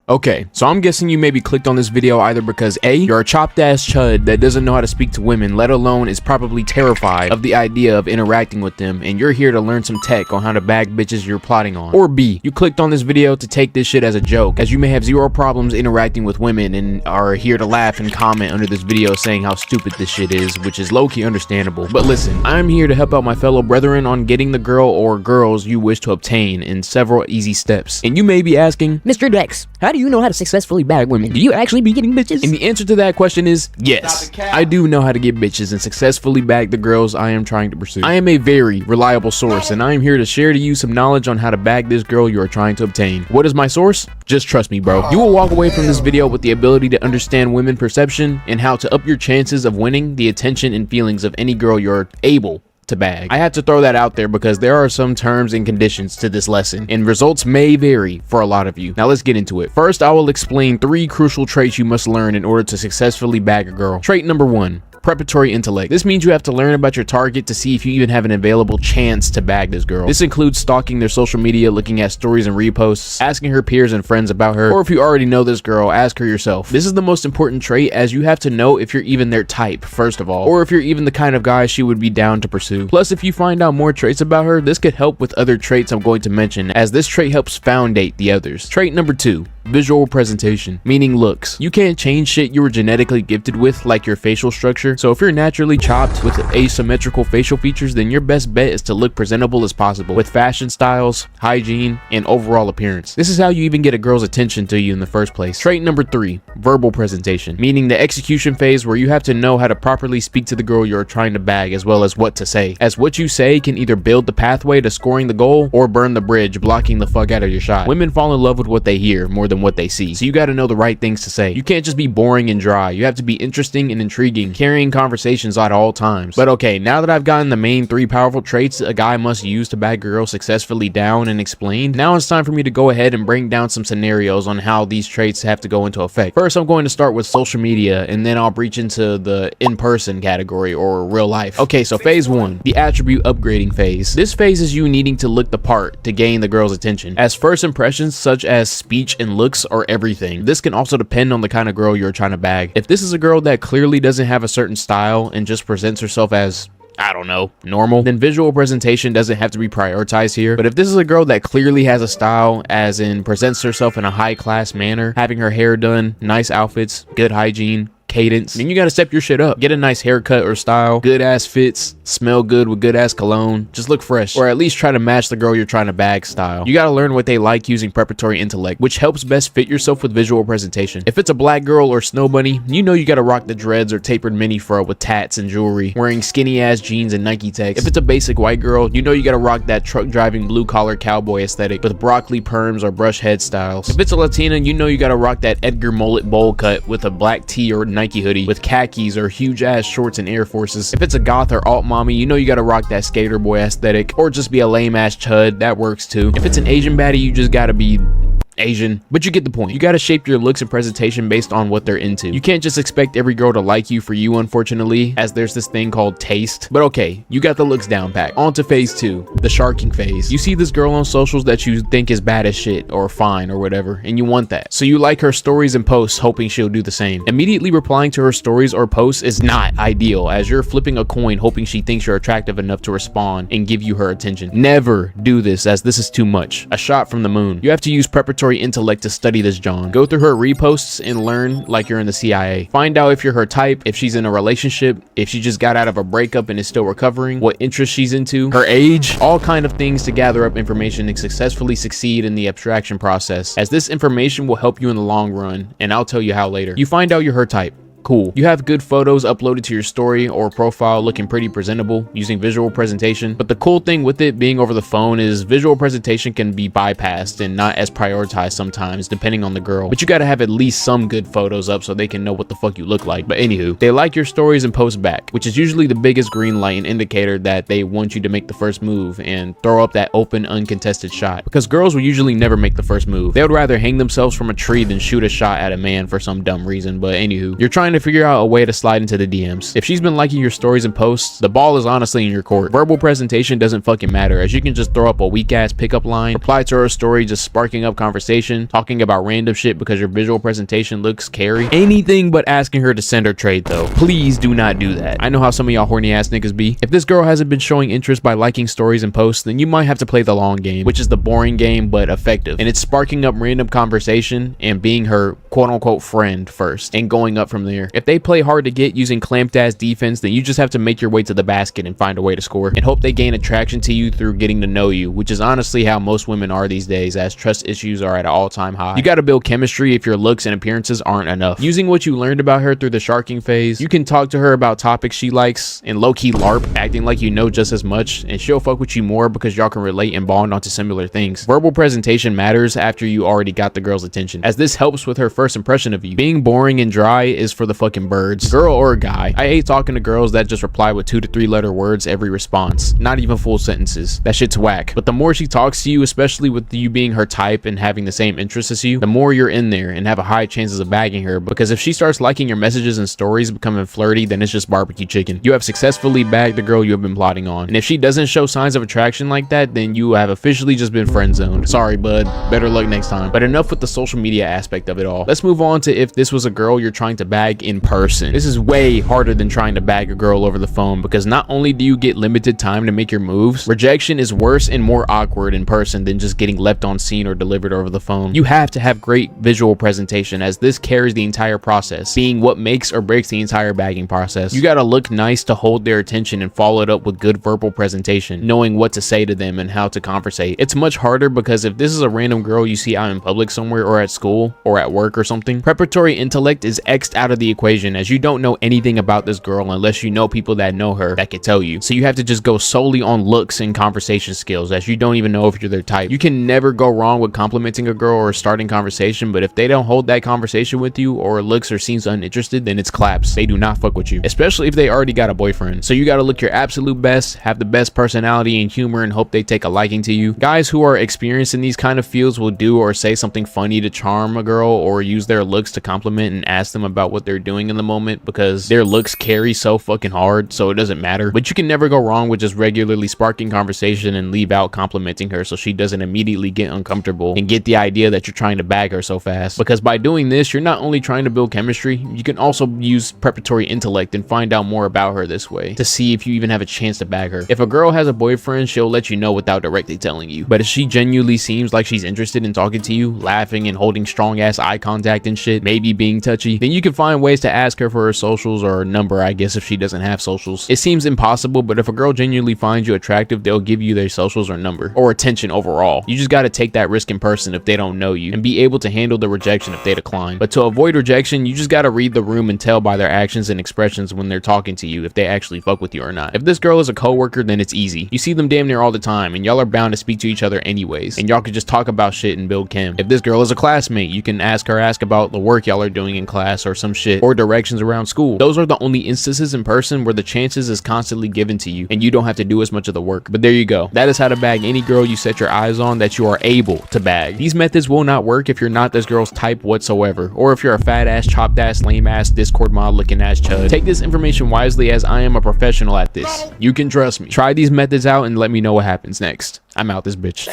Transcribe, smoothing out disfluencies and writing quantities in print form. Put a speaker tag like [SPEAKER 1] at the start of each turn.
[SPEAKER 1] Okay, so I'm guessing you maybe clicked on this video either because A, you're a chopped ass chud that doesn't know how to speak to women, let alone is probably terrified of the idea of interacting with them, and you're here to learn some tech on how to bag bitches you're plotting on. Or B, you clicked on this video to take this shit as a joke, as you may have zero problems interacting with women and are here to laugh and comment under this video saying how stupid this shit is, which is low-key understandable. But listen, I'm here to help out my fellow brethren on getting the girl or girls you wish to obtain in several easy steps. And you may be asking,
[SPEAKER 2] Mr. Dex, how do you know how to successfully bag women? Do you actually be getting bitches?
[SPEAKER 1] and the answer to that question is yes. I do know how to get bitches and successfully bag the girls I am trying to pursue. I am a very reliable source, and I am here to share to you some knowledge on how to bag this girl you are trying to obtain. What is my source? Just trust me, bro. You will walk away from this video with the ability to understand women perception and how to up your chances of winning the attention and feelings of any girl you're able to bag. I had to throw that out there because there are some terms and conditions to this lesson, and results may vary for a lot of you. Now let's get into it. First, I will explain 3 crucial traits you must learn in order to successfully bag a girl. Trait number 1. Preparatory intellect. This means you have to learn about your target to see if you even have an available chance to bag this girl. This includes stalking their social media, looking at stories and reposts, asking her peers and friends about her, or if you already know this girl, ask her yourself. This is the most important trait, as you have to know if you're even their type, first of all, or if you're even the kind of guy she would be down to pursue. Plus, if you find out more traits about her, this could help with other traits I'm going to mention, as this trait helps foundate the others. Trait number 2. Visual presentation, meaning looks. You can't change shit you were genetically gifted with, like your facial structure, so if you're naturally chopped with asymmetrical facial features, then your best bet is to look presentable as possible with fashion styles, hygiene, and overall appearance. This is how you even get a girl's attention to you in the first place. Trait number 3, verbal presentation, meaning the execution phase where you have to know how to properly speak to the girl you're trying to bag, as well as what to say, as what you say can either build the pathway to scoring the goal or burn the bridge, blocking the fuck out of your shot. Women fall in love with what they hear more than what they see, so you got to know the right things to say. You can't just be boring and dry. You have to be interesting and intriguing, carrying conversations at all times. But okay, now that I've gotten the main 3 powerful traits a guy must use to bag a girl successfully down and explained, now it's time for me to go ahead and bring down some scenarios on how these traits have to go into effect. First, I'm going to start with social media, and then I'll breach into the in-person category or real life. Okay, so phase 1, the attribute upgrading phase. This phase is you needing to look the part to gain the girl's attention, as first impressions such as speech and looks are everything. This can also depend on the kind of girl you're trying to bag. If this is a girl that clearly doesn't have a certain style and just presents herself as, I don't know, normal, then visual presentation doesn't have to be prioritized here. But if this is a girl that clearly has a style, as in presents herself in a high class manner, having her hair done, nice outfits, good hygiene, cadence, then you gotta step your shit up. Get a nice haircut or style, good ass fits, smell good with good ass cologne, just look fresh, or at least try to match the girl you're trying to bag style. You gotta learn what they like using preparatory intellect, which helps best fit yourself with visual presentation. If it's a black girl or snow bunny, you know you gotta rock the dreads or tapered mini fro with tats and jewelry, wearing skinny ass jeans and Nike Techs. If it's a basic white girl, you know you gotta rock that truck driving blue collar cowboy aesthetic with broccoli perms or brush head styles. If it's a Latina, you know you gotta rock that Edgar mullet bowl cut with a black tee or Nike hoodie with khakis or huge ass shorts and Air Forces. If it's a goth or alt mommy, you know you gotta rock that skater boy aesthetic, or just be a lame ass chud, that works too. If it's an Asian baddie, you just gotta be Asian, but you get the point. You got to shape your looks and presentation based on what they're into. You can't just expect every girl to like you for you, unfortunately, as there's this thing called taste. But okay, you got the looks down pat. On to phase 2, the sharking phase. You see this girl on socials that you think is bad as shit or fine or whatever, and you want that. So you like her stories and posts, hoping she'll do the same. Immediately replying to her stories or posts is not ideal, as you're flipping a coin hoping she thinks you're attractive enough to respond and give you her attention. Never do this, as this is too much. A shot from the moon. You have to use preparatory intellect to study this John. Go through her reposts and learn like you're in the CIA. Find out if you're her type, if she's in a relationship, if she just got out of a breakup and is still recovering, what interests she's into, her age, all kind of things to gather up information and successfully succeed in the abstraction process, as this information will help you in the long run, and I'll tell you how later. You find out you're her type. Cool. You have good photos uploaded to your story or profile looking pretty presentable using visual presentation, but the cool thing with it being over the phone is visual presentation can be bypassed and not as prioritized sometimes depending on the girl, but you gotta have at least some good photos up so they can know what the fuck you look like. But anywho, they like your stories and post back, which is usually the biggest green light and indicator that they want you to make the first move and throw up that open uncontested shot, because girls will usually never make the first move. They would rather hang themselves from a tree than shoot a shot at a man for some dumb reason. But anywho, you're trying to to figure out a way to slide into the DMs. If she's been liking your stories and posts, the ball is honestly in your court. Verbal presentation doesn't fucking matter, as you can just throw up a weak ass pickup line, reply to her story just sparking up conversation, talking about random shit because your visual presentation looks carry. Anything but asking her to send her trade though. Please do not do that. I know how some of y'all horny ass niggas be. If this girl hasn't been showing interest by liking stories and posts, then you might have to play the long game, which is the boring game but effective. And it's sparking up random conversation and being her quote unquote friend first and going up from there. If they play hard to get using clamped ass defense, then you just have to make your way to the basket and find a way to score and hope they gain attraction to you through getting to know you, which is honestly how most women are these days, as trust issues are at an all-time high. You got to build chemistry if your looks and appearances aren't enough. Using what you learned about her through the sharking phase, you can talk to her about topics she likes and low-key LARP, acting like you know just as much, and she'll fuck with you more because y'all can relate and bond onto similar things. Verbal presentation matters after you already got the girl's attention, as this helps with her first impression of you. Being boring and dry is for the fucking birds, girl or guy. I hate talking to girls that just reply with 2 to 3 letter words every response, not even full sentences. That shit's whack. But the more she talks to you, especially with you being her type and having the same interests as you, the more you're in there and have a high chances of bagging her, because if she starts liking your messages and stories becoming flirty, then it's just barbecue chicken. You have successfully bagged the girl you have been plotting on. And if she doesn't show signs of attraction like that, then you have officially just been friend zoned. Sorry bud, better luck next time. But enough with the social media aspect of it all. Let's move on to if this was a girl you're trying to bag in person. This is way harder than trying to bag a girl over the phone, because not only do you get limited time to make your moves, rejection is worse and more awkward in person than just getting left on scene or delivered over the phone. You have to have great visual presentation, as this carries the entire process, being what makes or breaks the entire bagging process. You gotta look nice to hold their attention and follow it up with good verbal presentation, knowing what to say to them and how to conversate. It's much harder because if this is a random girl you see out in public somewhere or at school or at work or something, preparatory intellect is X'd out of the equation, as you don't know anything about this girl unless you know people that know her that can tell you. So you have to just go solely on looks and conversation skills, as you don't even know if you're their type. You can never go wrong with complimenting a girl or starting conversation, but if they don't hold that conversation with you or looks or seems uninterested, then it's claps. They do not fuck with you, especially if they already got a boyfriend. So you gotta look your absolute best, have the best personality and humor, and hope they take a liking to you. Guys who are experienced in these kind of fields will do or say something funny to charm a girl, or use their looks to compliment and ask them about what they're doing in the moment, because their looks carry so fucking hard, so it doesn't matter. But you can never go wrong with just regularly sparking conversation and leave out complimenting her so she doesn't immediately get uncomfortable and get the idea that you're trying to bag her so fast. Because by doing this, you're not only trying to build chemistry, you can also use preparatory intellect and find out more about her this way to see if you even have a chance to bag her. If a girl has a boyfriend, she'll let you know without directly telling you. But if she genuinely seems like she's interested in talking to you, laughing and holding strong ass eye contact and shit, maybe being touchy, then you can find ways to ask her for her socials, or her number, I guess, if she doesn't have socials. It seems impossible, but if a girl genuinely finds you attractive, they'll give you their socials or number, or attention overall. You just gotta take that risk in person if they don't know you, and be able to handle the rejection if they decline. But to avoid rejection, you just gotta read the room and tell by their actions and expressions when they're talking to you if they actually fuck with you or not. If this girl is a coworker, then it's easy. You see them damn near all the time, and y'all are bound to speak to each other anyways, and y'all can just talk about shit and build chem. If this girl is a classmate, you can ask about the work y'all are doing in class or some shit, or directions around school. Those are the only instances in person where the chances is constantly given to you and you don't have to do as much of the work. But there you go. That is how to bag any girl you set your eyes on that you are able to bag. These methods will not work if you're not this girl's type whatsoever, or if you're a fat ass, chopped ass, lame ass, Discord mod looking ass chud. Take this information wisely, as I am a professional at this. You can trust me. Try these methods out and let me know what happens next. I'm out this bitch.